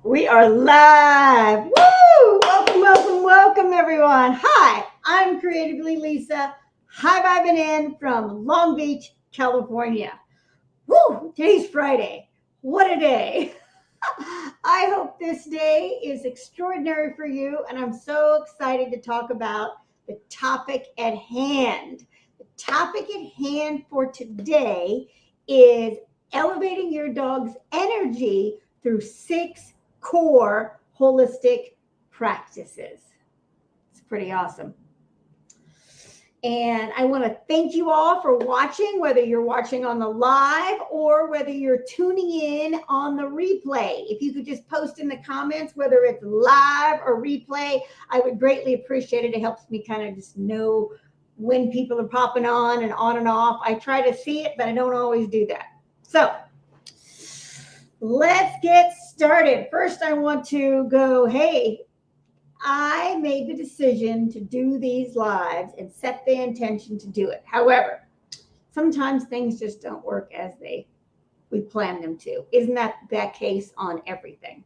We are live. Woo! Welcome, welcome, welcome, everyone. Hi, I'm Creatively Lisa, high vibing in from Long Beach, California. Woo! Today's Friday. What a day. I hope this day is extraordinary for you, and I'm so excited to talk about the topic at hand. The topic at hand for today is elevating your dog's energy through 6 core holistic practices. It's pretty awesome. And I want to thank you all for watching, whether you're watching on the live or whether you're tuning in on the replay. If you could just post in the comments whether it's live or replay, I would greatly appreciate it. It helps me kind of just know when people are popping on and off. I try to see it, but I don't always do that. So let's get started. First, I want to go, hey, I made the decision to do these lives and set the intention to do it. However, sometimes things just don't work as we plan them to. Isn't that case on everything?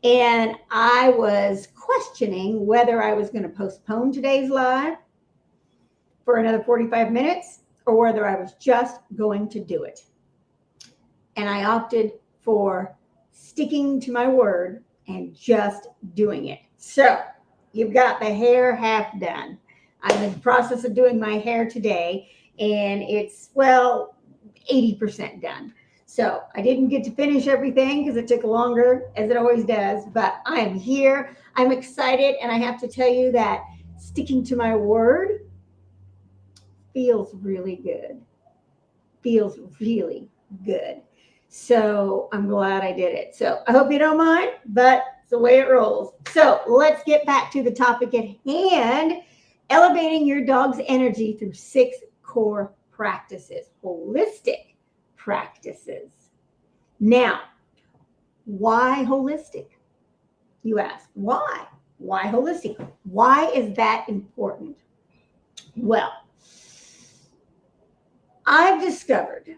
And I was questioning whether I was going to postpone today's live for another 45 minutes or whether I was just going to do it. And I opted for sticking to my word and just doing it. So you've got the hair half done. I'm in the process of doing my hair today, and it's, 80% done. So I didn't get to finish everything because it took longer, as it always does, but I am here. I'm excited, and I have to tell you that sticking to my word feels really good. Feels really good. So I'm glad I did it. So I hope you don't mind, but it's the way it rolls. So let's get back to the topic at hand, elevating your dog's energy through 6 core practices, holistic practices. Now, why holistic? You ask, why? Why holistic? Why is that important? Well, I've discovered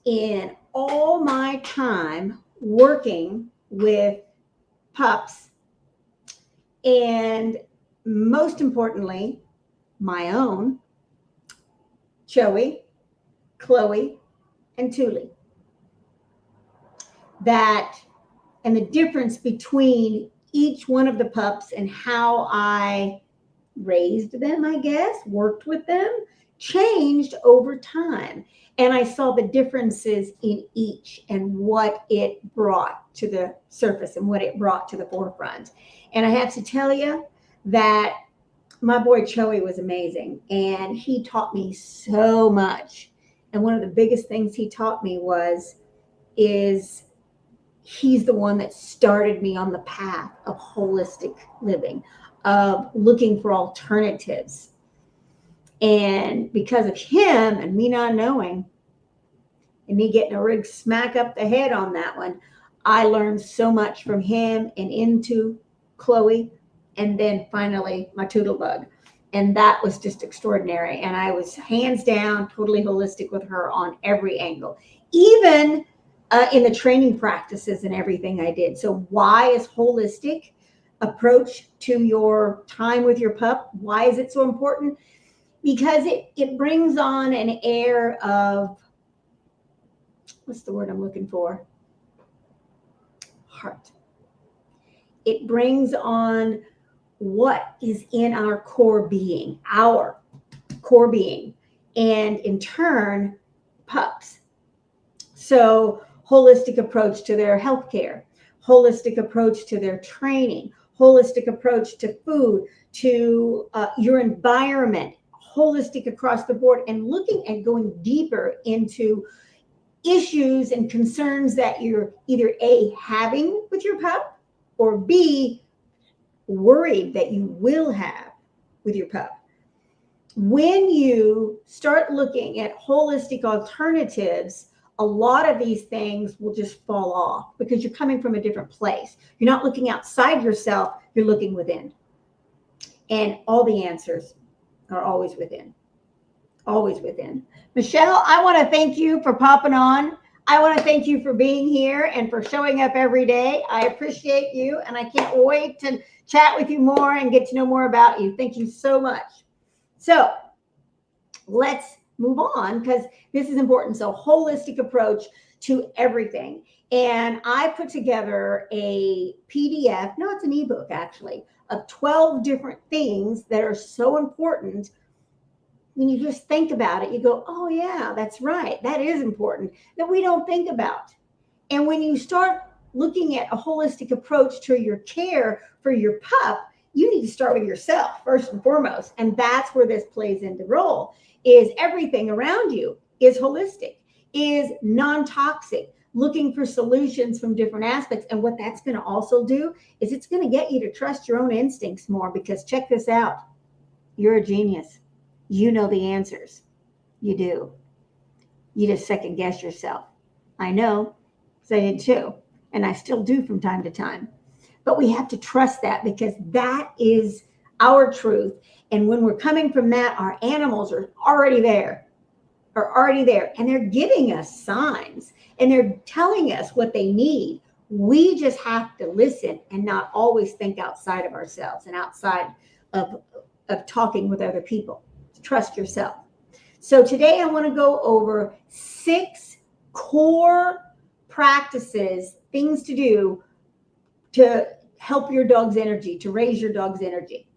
in all my time working with pups, and most importantly, my own, Joey, Chloe, and Thule, and the difference between each one of the pups and how I raised them, I guess, worked with them, changed over time. And I saw the differences in each and what it brought to the surface and what it brought to the forefront. And I have to tell you that my boy Joey was amazing, and he taught me so much. And one of the biggest things he taught me is he's the one that started me on the path of holistic living, of looking for alternatives. And because of him and me not knowing and me getting a rig smack up the head on that one, I learned so much from him and into Chloe, and then finally my Toodlebug. And that was just extraordinary. And I was hands down totally holistic with her on every angle, even in the training practices and everything I did. So why is holistic approach to your time with your pup? Why is it so important? Because it brings on an air of, what's the word I'm looking for? Heart. It brings on what is in our core being, and in turn, pups. So holistic approach to their healthcare, holistic approach to their training, holistic approach to food, to your environment, holistic across the board, and looking at going deeper into issues and concerns that you're either A, having with your pup, or B, worried that you will have with your pup. When you start looking at holistic alternatives, a lot of these things will just fall off because you're coming from a different place. You're not looking outside yourself, you're looking within. And all the answers are always within. Always within. Michelle, I want to thank you for popping on. I want to thank you for being here and for showing up every day. I appreciate you, and I can't wait to chat with you more and get to know more about you. Thank you so much. So let's move on because this is important. So holistic approach to everything. And I put together a PDF, no, it's an ebook actually, of 12 different things that are so important. When you just think about it, you go, oh yeah, that's right. That is important that we don't think about. And when you start looking at a holistic approach to your care for your pup, you need to start with yourself first and foremost. And that's where this plays into role, is everything around you is holistic, is non-toxic, looking for solutions from different aspects. And what that's going to also do is it's going to get you to trust your own instincts more, because check this out. You're a genius. You know the answers. You do. You just second guess yourself. I know, because I did too. And I still do from time to time. But we have to trust that, because that is our truth. And when we're coming from that, our animals are already there. And they're giving us signs, and they're telling us what they need. We just have to listen and not always think outside of ourselves and outside of talking with other people. Trust yourself. So today I want to go over 6 core practices, things to do to help your dog's energy, to raise your dog's energy.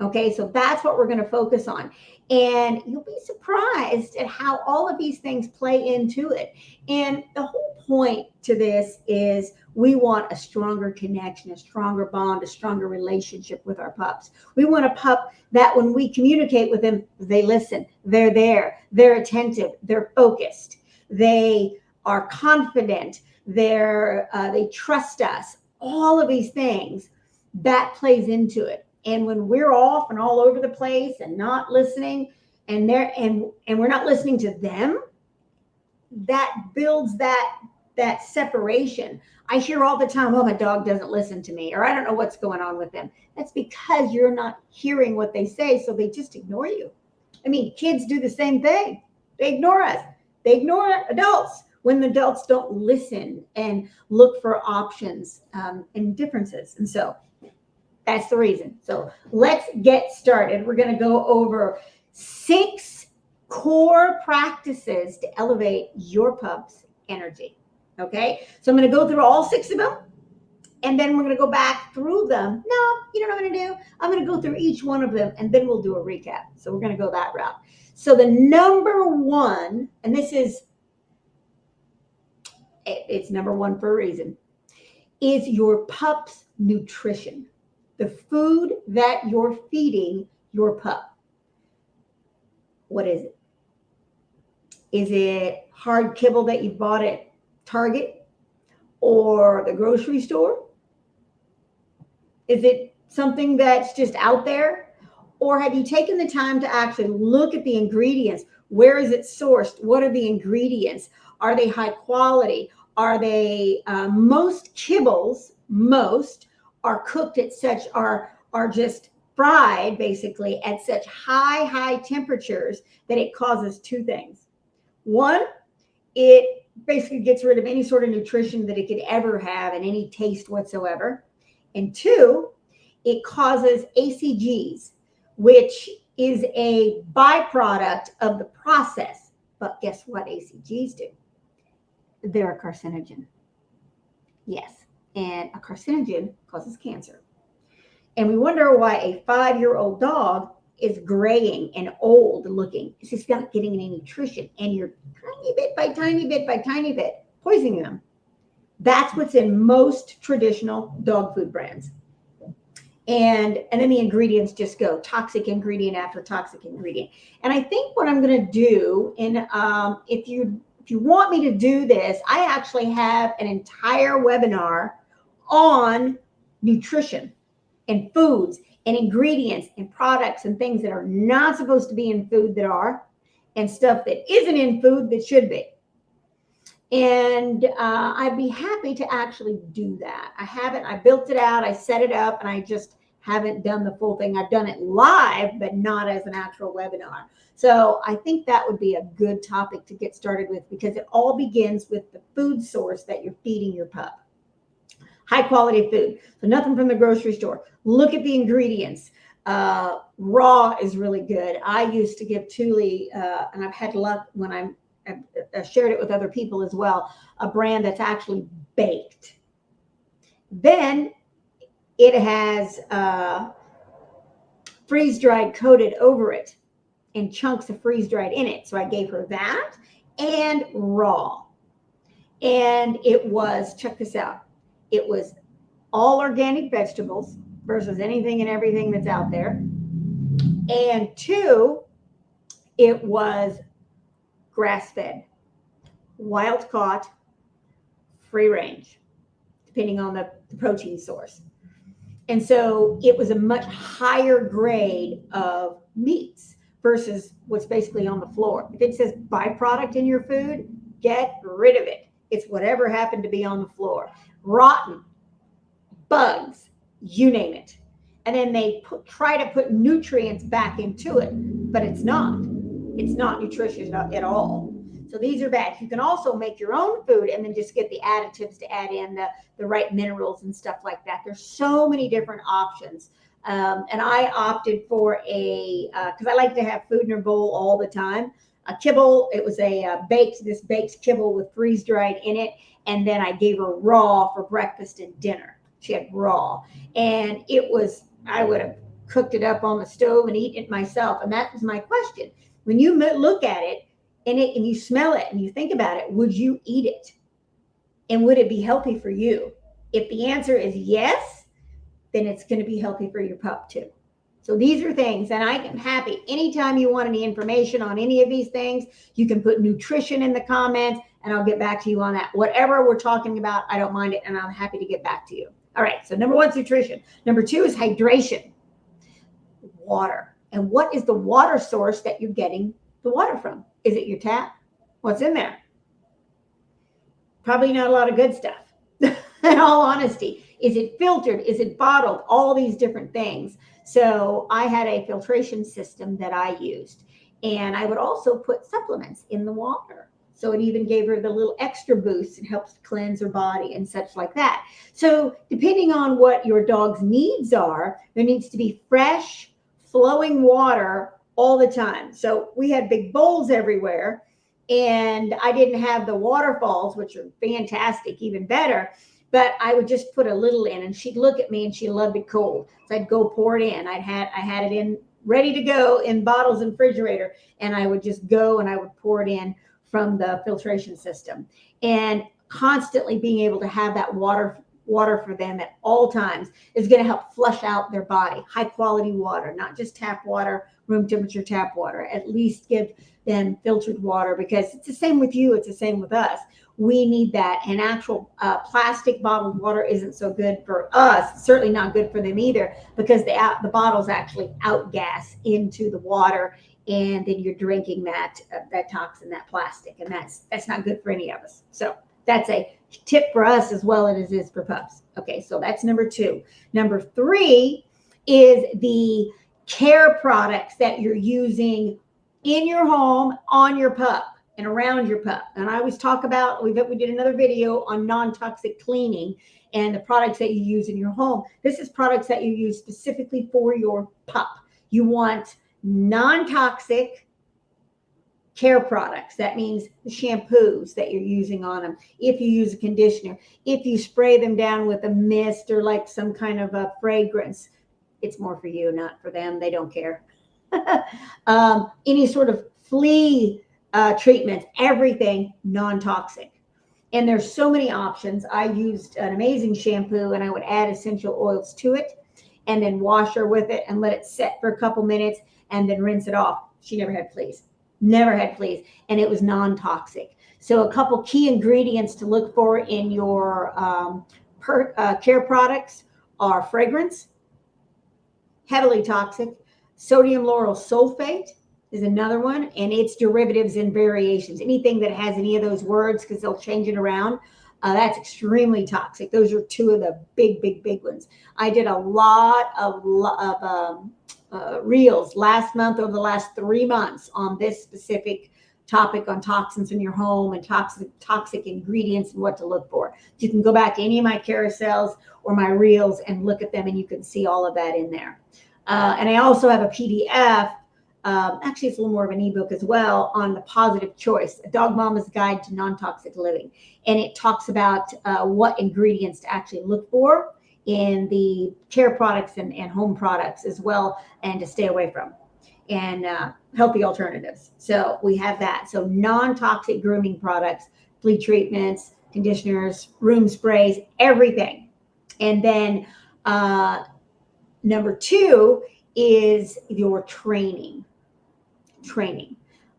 Okay, so that's what we're going to focus on. And you'll be surprised at how all of these things play into it. And the whole point to this is we want a stronger connection, a stronger bond, a stronger relationship with our pups. We want a pup that when we communicate with them, they listen, they're there, they're attentive, they're focused, they are confident, they trust us. All of these things, that plays into it. And when we're off and all over the place and not listening, and we're not listening to them, that builds that separation. I hear all the time, oh, my dog doesn't listen to me, or I don't know what's going on with them. That's because you're not hearing what they say, so they just ignore you. I mean, kids do the same thing. They ignore us. They ignore adults when the adults don't listen and look for options and differences. And so that's the reason. So let's get started. We're going to go over 6 core practices to elevate your pup's energy. Okay, so I'm going to go through all 6 of them, and then we're going to go back through them. No, you know what I'm going to do? I'm going to go through each one of them, and then we'll do a recap. So we're going to go that route. So the number 1, and this is, it's number 1 for a reason, is your pup's nutrition. The food that you're feeding your pup. What is it? Is it hard kibble that you bought at Target or the grocery store? Is it something that's just out there? Or have you taken the time to actually look at the ingredients? Where is it sourced? What are the ingredients? Are they high quality? Are they most kibbles, are cooked at such, are just fried basically at such high temperatures that it causes 2 things. 1, it basically gets rid of any sort of nutrition that it could ever have and any taste whatsoever. And 2, it causes ACGs, which is a byproduct of the process. But guess what ACGs do? They're a carcinogen. Yes. And a carcinogen causes cancer. And we wonder why a 5-year-old dog is graying and old looking. It's just not getting any nutrition. And you're tiny bit by tiny bit poisoning them. That's what's in most traditional dog food brands. And then the ingredients just go toxic ingredient after toxic ingredient. And I think what I'm going to do, and if you want me to do this, I actually have an entire webinar on nutrition and foods and ingredients and products and things that are not supposed to be in food that are, and stuff that isn't in food that should be. And I'd be happy to actually do that. I have it. I built it out. I set it up, and I just haven't done the full thing. I've done it live, but not as an actual webinar. So I think that would be a good topic to get started with, because it all begins with the food source that you're feeding your pup. High quality food. So nothing from the grocery store. Look at the ingredients. Raw is really good. I used to give Thule, and I've had luck when I've shared it with other people as well, a brand that's actually baked. Then it has freeze-dried coated over it and chunks of freeze-dried in it. So I gave her that and raw. And it was, check this out, it was all organic vegetables versus anything and everything that's out there. And 2, it was grass-fed, wild-caught, free range, depending on the protein source. And so it was a much higher grade of meats versus what's basically on the floor. If it says byproduct in your food, get rid of it. It's whatever happened to be on the floor. Rotten, bugs, you name it. And then they try to put nutrients back into it, but it's not. It's not nutritious at all. So these are bad. You can also make your own food and then just get the additives to add in the right minerals and stuff like that. There's so many different options. And I opted for because I like to have food in a bowl all the time. A kibble, it was this baked kibble with freeze-dried in it. And then I gave her raw for breakfast and dinner. She had raw. And I would have cooked it up on the stove and eaten it myself. And that was my question. When you look at it, and you smell it and you think about it, would you eat it? And would it be healthy for you? If the answer is yes, then it's going to be healthy for your pup too. So these are things, and I am happy anytime you want any information on any of these things, you can put nutrition in the comments and I'll get back to you on that. Whatever we're talking about, I don't mind it, and I'm happy to get back to you. All right, so number 1 is nutrition. Number 2 is hydration, water. And what is the water source that you're getting the water from? Is it your tap? What's in there? Probably not a lot of good stuff, in all honesty. Is it filtered? Is it bottled? All these different things. So I had a filtration system that I used. And I would also put supplements in the water. So it even gave her the little extra boost. It helps cleanse her body and such like that. So depending on what your dog's needs are, there needs to be fresh, flowing water all the time. So we had big bowls everywhere, and I didn't have the waterfalls, which are fantastic, even better, but I would just put a little in, and she'd look at me and she loved it cold. So I'd go pour it in. I had it in ready to go in bottles and refrigerator, and I would just go and I would pour it in from the filtration system. And constantly being able to have that water for them at all times is going to help flush out their body. High quality water, not just tap water, room temperature tap water. At least give them filtered water, because it's the same with you. It's the same with us. We need that. And actual plastic bottled water isn't so good for us. Certainly not good for them either, because the bottles actually outgas into the water, and then you're drinking that toxin, that plastic, and that's not good for any of us. So that's a tip for us as well as it is for pups. Okay, so that's number 2. Number 3 is the care products that you're using in your home, on your pup, and around your pup. And I always talk about, we did another video on non-toxic cleaning and the products that you use in your home. This is products that you use specifically for your pup. You want non-toxic care products. That means the shampoos that you're using on them. If you use a conditioner, if you spray them down with a mist or like some kind of a fragrance, it's more for you, not for them. They don't care. Any sort of flea treatments, everything non-toxic. And there's so many options. I used an amazing shampoo, and I would add essential oils to it and then wash her with it and let it set for a couple minutes and then rinse it off. She never had fleas. Never had fleas, and it was non-toxic. So a couple key ingredients to look for in your care products are fragrance, heavily toxic. Sodium lauryl sulfate is another one, and its derivatives and variations. Anything that has any of those words, because they'll change it around, That's extremely toxic. Those are two of the big ones. I did a lot of reels last month, over the last 3 months, on this specific topic on toxins in your home and toxic ingredients and what to look for. You can go back to any of my carousels or my reels and look at them, and you can see all of that in there. And I also have a PDF. Actually, it's a little more of an ebook as well, on the positive choice, a dog mama's guide to non-toxic living. And it talks about what ingredients to actually look for in the care products and home products as well, and to stay away from, and healthy alternatives. So we have that. So non-toxic grooming products, flea treatments, conditioners, room sprays, everything. And then number 2 is your training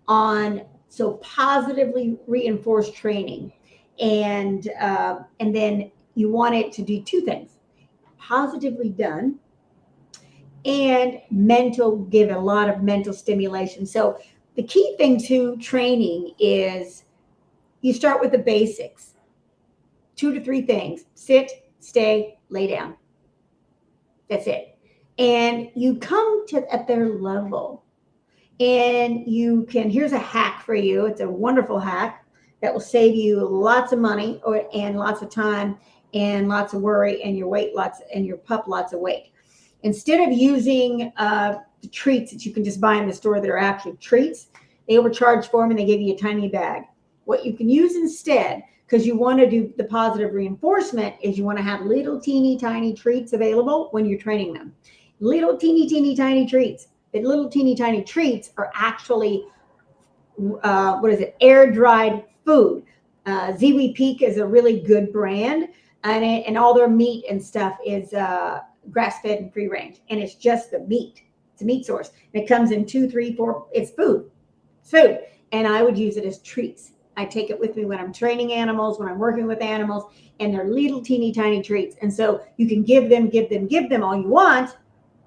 on, so positively reinforced training. And then you want it to do 2 things: positively done, and give a lot of mental stimulation. So the key thing to training is you start with the basics. 2 to 3 things: sit, stay, lay down. That's it. And you come to at their level, and you can, here's a hack for you. It's a wonderful hack that will save you lots of money and lots of time and lots of worry, and your pup lots of weight. Instead of using the treats that you can just buy in the store that are actually treats, they overcharge for them and they give you a tiny bag. What you can use instead, because you want to do the positive reinforcement, is you want to have little teeny tiny treats available when you're training them. Little teeny tiny treats. The little teeny tiny treats are actually, air dried food. Ziwi Peak is a really good brand, and all their meat and stuff is grass-fed and free range, and it's just the meat. It's a meat source, and it comes in 2, 3, 4. It's food. And I would use it as treats. I take it with me when I'm training animals, when I'm working with animals, and they're little teeny tiny treats. And so you can give them all you want,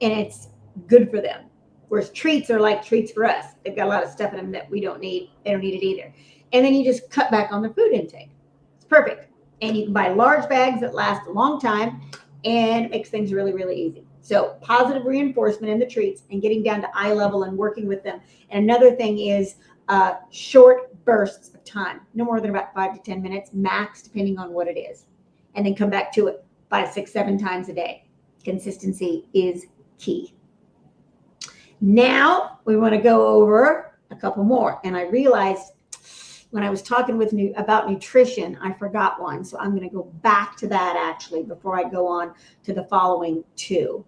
and it's good for them. Whereas treats are like treats for us. They've got a lot of stuff in them that we don't need. They don't need it either. And then you just cut back on the food intake. It's perfect. And you can buy large bags that last a long time, and it makes things really, really easy. So positive reinforcement in the treats, and getting down to eye level and working with them. And another thing is short bursts of time, no more than about 5 to 10 minutes max, depending on what it is. And then come back to it 5, 6, 7 times a day. Consistency is key. Now we want to go over a couple more. And I realized when I was talking about nutrition, I forgot one. So I'm going to go back to that actually before I go on to the following 2.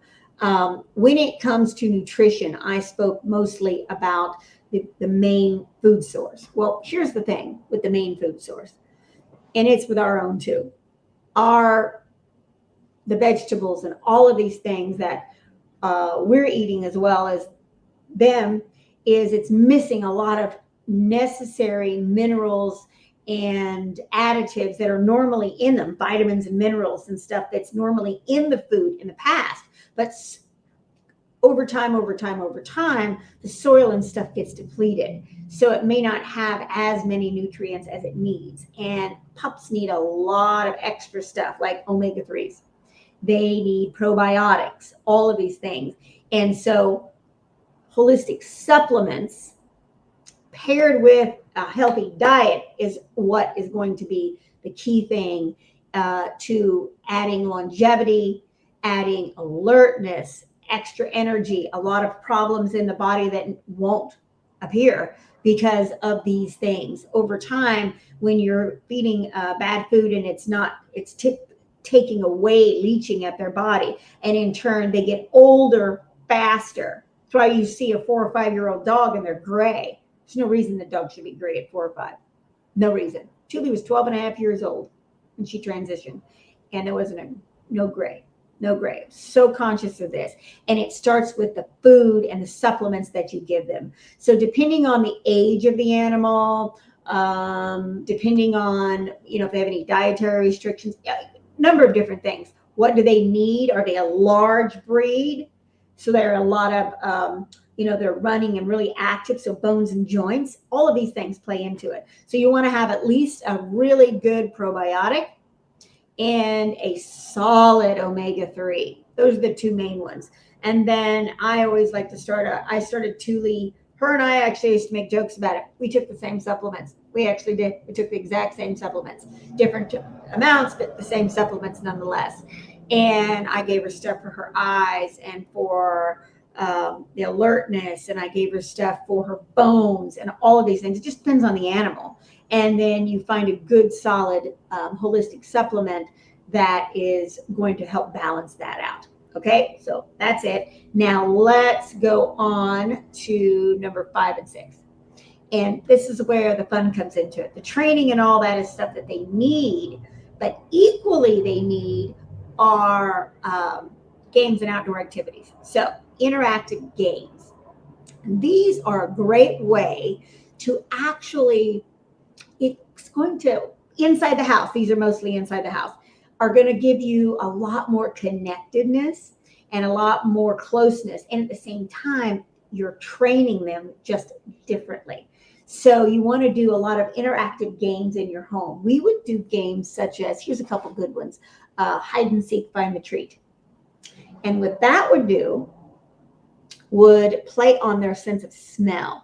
When it comes to nutrition, I spoke mostly about the main food source. Well, here's the thing with the main food source, and it's with our own too. The vegetables and all of these things that we're eating as well as them, is it's missing a lot of necessary minerals and additives that are normally in them, vitamins and minerals and stuff that's normally in the food in the past. But over time, the soil and stuff gets depleted. So it may not have as many nutrients as it needs. And pups need a lot of extra stuff like omega-3s. They need probiotics, all of these things. And so holistic supplements paired with a healthy diet is what is going to be the key thing to adding longevity, adding alertness, extra energy, a lot of problems in the body that won't appear because of these things. Over time, when you're feeding bad food and it's taking away, leaching at their body, and in turn they get older faster. That's why you see a 4 or 5-year-old dog and they're gray. There's no reason the dog should be gray at 4 or 5. No reason. Julie was 12 and a half years old when she transitioned, and there wasn't no gray. No gray. So conscious of this. And it starts with the food and the supplements that you give them. So depending on the age of the animal, depending on, if they have any dietary restrictions, a number of different things. What do they need? Are they a large breed? So there are a lot of, they're running and really active. So bones and joints, all of these things play into it. So you want to have at least a really good probiotic and a solid omega-3. Those are the two main ones. And then I always like to I started Thule. Her and I actually used to make jokes about it. We took the same supplements. We actually did. We took the exact same supplements, different amounts, but the same supplements nonetheless. And I gave her stuff for her eyes and for the alertness, and I gave her stuff for her bones and all of these things. It just depends on the animal. And then you find a good, solid, holistic supplement that is going to help balance that out. Okay, so that's it. Now let's go on to number 5 and 6. And this is where the fun comes into it. The training and all that is stuff that they need, but equally they need are games and outdoor activities. So interactive games. These are a great way to actually, it's going to, inside the house, these are mostly inside the house, are going to give you a lot more connectedness and a lot more closeness. And at the same time, you're training them just differently. So you want to do a lot of interactive games in your home. We would do games such as, here's a couple good ones, hide and seek, find the treat. And what that would do would play on their sense of smell.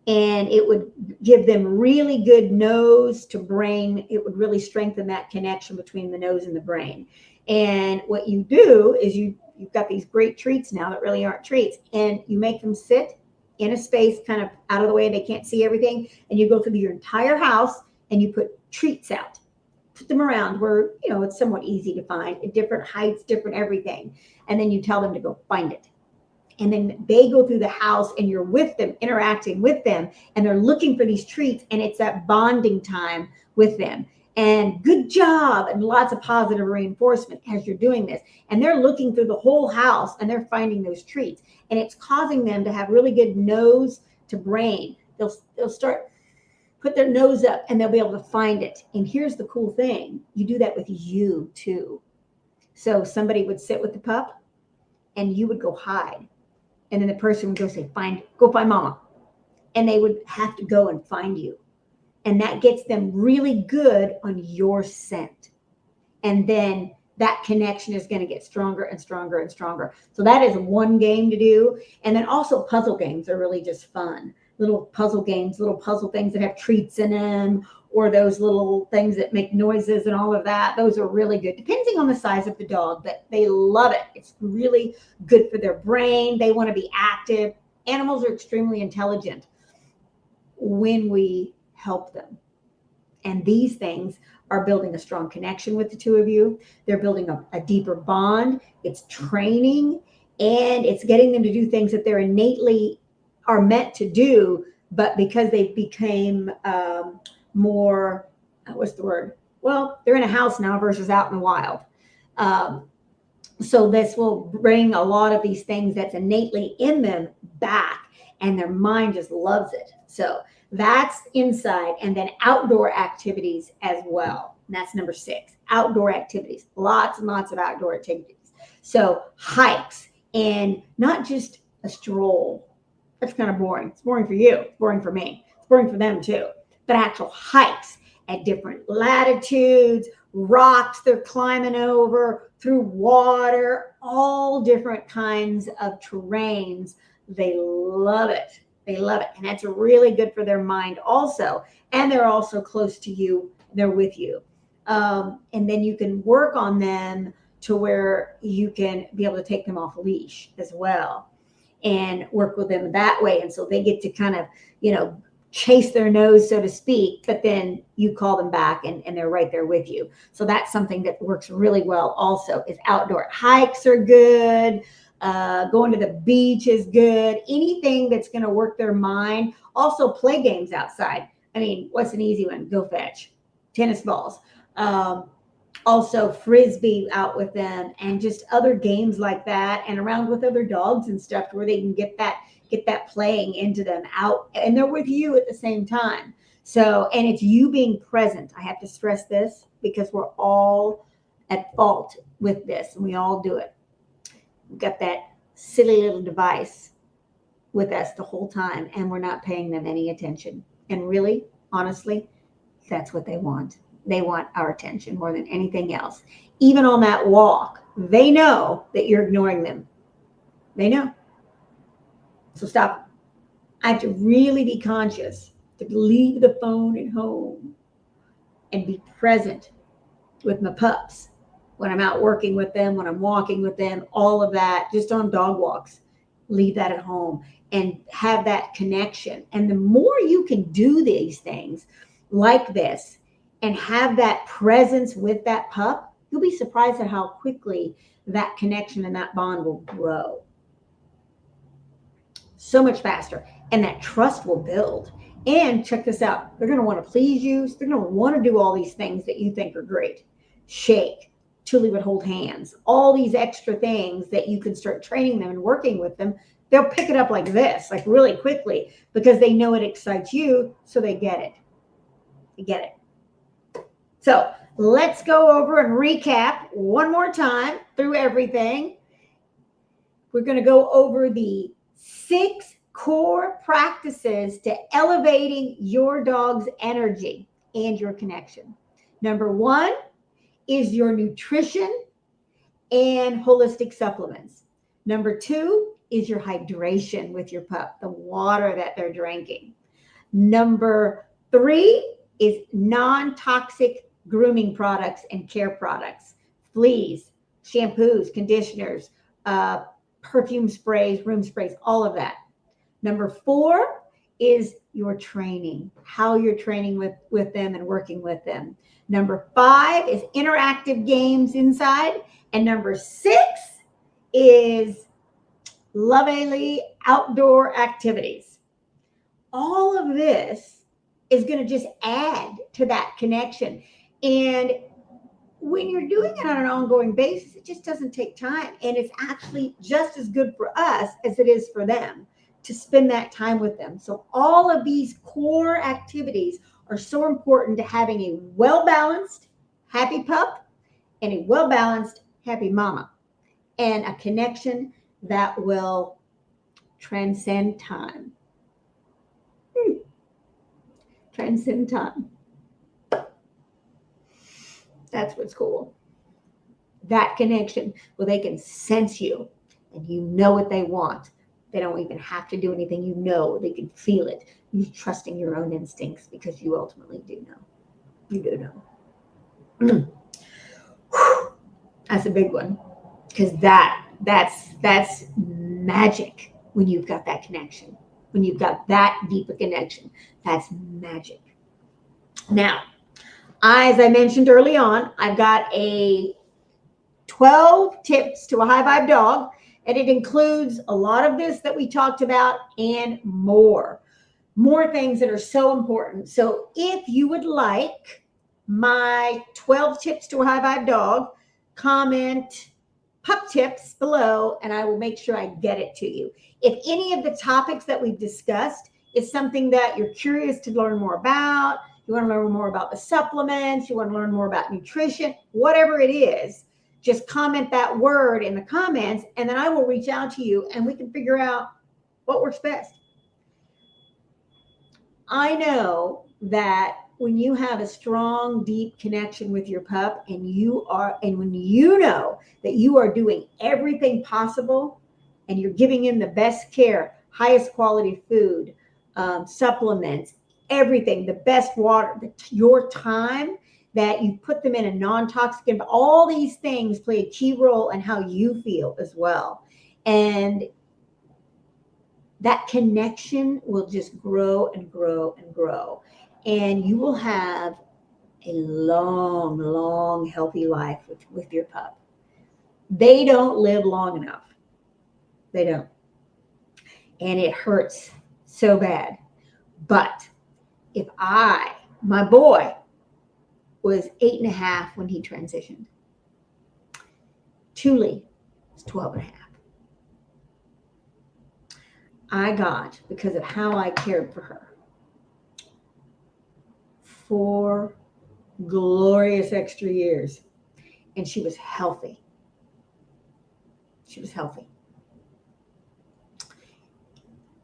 And it would give them really good nose to brain. It would really strengthen that connection between the nose and the brain. And what you do is you've got these great treats now that really aren't treats, and you make them sit in a space kind of out of the way. They can't see everything. And you go through your entire house and you put treats out, put them around where, it's somewhat easy to find at different heights, different everything. And then you tell them to go find it. And then they go through the house and you're with them, interacting with them, and they're looking for these treats, and it's that bonding time with them. And good job, and lots of positive reinforcement as you're doing this. And they're looking through the whole house and they're finding those treats. And it's causing them to have really good nose to brain. They'll start, put their nose up, and they'll be able to find it. And here's the cool thing. You do that with you too. So somebody would sit with the pup and you would go hide. And then the person would go say, go find mama. And they would have to go and find you. And that gets them really good on your scent. And then that connection is going to get stronger and stronger and stronger. So that is one game to do. And then also puzzle games are really just fun. Little puzzle games, little puzzle things that have treats in them, or those little things that make noises and all of that. Those are really good, depending on the size of the dog, but they love it. It's really good for their brain. They want to be active. Animals are extremely intelligent when we help them. And these things are building a strong connection with the two of you. They're building a deeper bond. It's training, and it's getting them to do things that they're innately are meant to do, but because they became more, what's the word? Well, they're in a house now versus out in the wild. So this will bring a lot of these things that's innately in them back, and their mind just loves it. So that's inside, and then outdoor activities as well. And that's number 6, outdoor activities. Lots and lots of outdoor activities. So hikes, and not just a stroll. That's kind of boring. It's boring for you. It's boring for me. It's boring for them too. But actual hikes at different latitudes, rocks they're climbing over, through water, all different kinds of terrains. They love it. They love it. And that's really good for their mind also. And they're also close to you. They're with you. And then you can work on them to where you can be able to take them off leash as well and work with them that way. And so they get to kind of, chase their nose, so to speak, but then you call them back and they're right there with you. So that's something that works really well also, is outdoor hikes are good. Going to the beach is good. Anything that's going to work their mind. Also play games outside. I mean, what's an easy one? Go fetch. Tennis balls. Also frisbee out with them, and just other games like that, and around with other dogs and stuff where they can get that playing into them out, and they're with you at the same time. So, and it's you being present. I have to stress this because we're all at fault with this, and we all do it. We've got that silly little device with us the whole time, and we're not paying them any attention. And really, honestly, that's what they want. They want our attention more than anything else. Even on that walk, they know that you're ignoring them. They know. So stop. I have to really be conscious to leave the phone at home and be present with my pups when I'm out working with them, when I'm walking with them, all of that, just on dog walks. Leave that at home and have that connection. And the more you can do these things like this and have that presence with that pup, you'll be surprised at how quickly that connection and that bond will grow. So much faster. And that trust will build. And check this out. They're going to want to please you. They're going to want to do all these things that you think are great. Shake. Tuli would hold hands. All these extra things that you can start training them and working with them. They'll pick it up like this, like really quickly, because they know it excites you, so they get it. They get it. So let's go over and recap one more time through everything. We're going to go over the 6 core practices to elevating your dog's energy and your connection. Number 1 is your nutrition and holistic supplements. Number 2 is your hydration with your pup, the water that they're drinking. Number 3 is non-toxic grooming products and care products, fleas, shampoos, conditioners, perfume sprays, room sprays, all of that. Number 4 is your training, how you're training with them and working with them. Number 5 is interactive games inside. And number 6 is lovely outdoor activities. All of this is going to just add to that connection. And when you're doing it on an ongoing basis, it just doesn't take time. And it's actually just as good for us as it is for them to spend that time with them. So all of these core activities are so important to having a well-balanced, happy pup and a well-balanced, happy mama, and a connection that will transcend time. Transcend time. That's what's cool. That connection where they can sense you and you know what they want. They don't even have to do anything. You know, they can feel it. You're trusting your own instincts because you ultimately do know. You do know. That's a big one, because that's magic when you've got that connection. When you've got that deep a connection, that's magic. Now, as I mentioned early on, I've got a 12 tips to a high vibe dog, and it includes a lot of this that we talked about and more things that are so important. So if you would like my 12 tips to a high vibe dog, comment pup tips below and I will make sure I get it to you. If any of the topics that we've discussed is something that you're curious to learn more about, you want to learn more about the supplements, you want to learn more about nutrition, whatever it is, just comment that word in the comments and then I will reach out to you and we can figure out what works best. I know that when you have a strong, deep connection with your pup and when you know that you are doing everything possible and you're giving him the best care, highest quality food, supplements, everything, the best water, your time, that you put them in a non-toxic environment, all these things play a key role in how you feel as well. And that connection will just grow and grow and grow. And you will have a long, long, healthy life with your pup. They don't live long enough. They don't. And it hurts so bad. But if my boy was 8.5 when he transitioned. Tuli was 12.5. I got, because of how I cared for her, 4 glorious extra years. And she was healthy. She was healthy.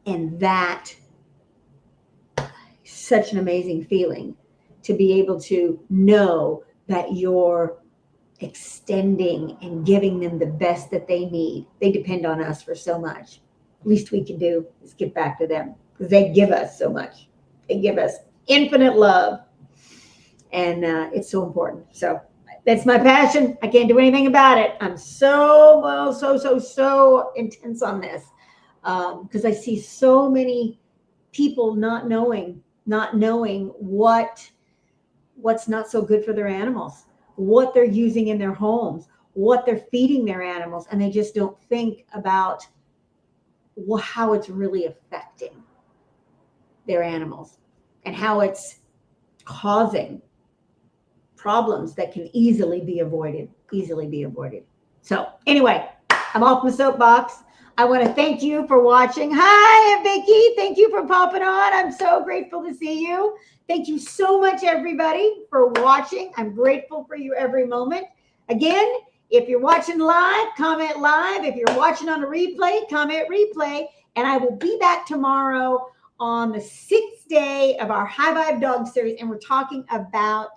And that, such an amazing feeling to be able to know that you're extending and giving them the best that they need. They depend on us for so much. Least we can do is give back to them because they give us so much. They give us infinite love, and it's so important. So that's my passion. I can't do anything about it. I'm so intense on this because I see so many people not knowing what's not so good for their animals, what they're using in their homes, what they're feeding their animals, and they just don't think about how it's really affecting their animals and how it's causing problems that can easily be avoided. So anyway, I'm off my soapbox. I want to thank you for watching. Hi, Vicki. Thank you for popping on. I'm so grateful to see you. Thank you so much, everybody, for watching. I'm grateful for you every moment. Again, if you're watching live, comment live. If you're watching on a replay, comment replay. And I will be back tomorrow on the 6th day of our High Vibe Dog series. And we're talking about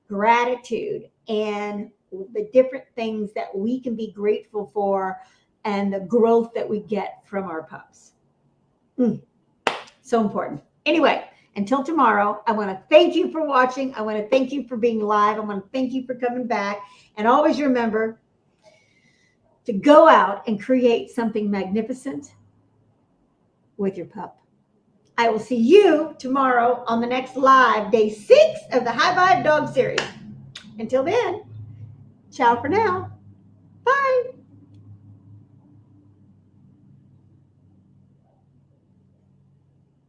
gratitude and the different things that we can be grateful for and the growth that we get from our pups. So important. Anyway, until tomorrow, I want to thank you for watching. I want to thank you for being live. I want to thank you for coming back. And always remember to go out and create something magnificent with your pup. I will see you tomorrow on the next live, day 6 of the High Vibe Dog series. Until then, ciao for now. Bye.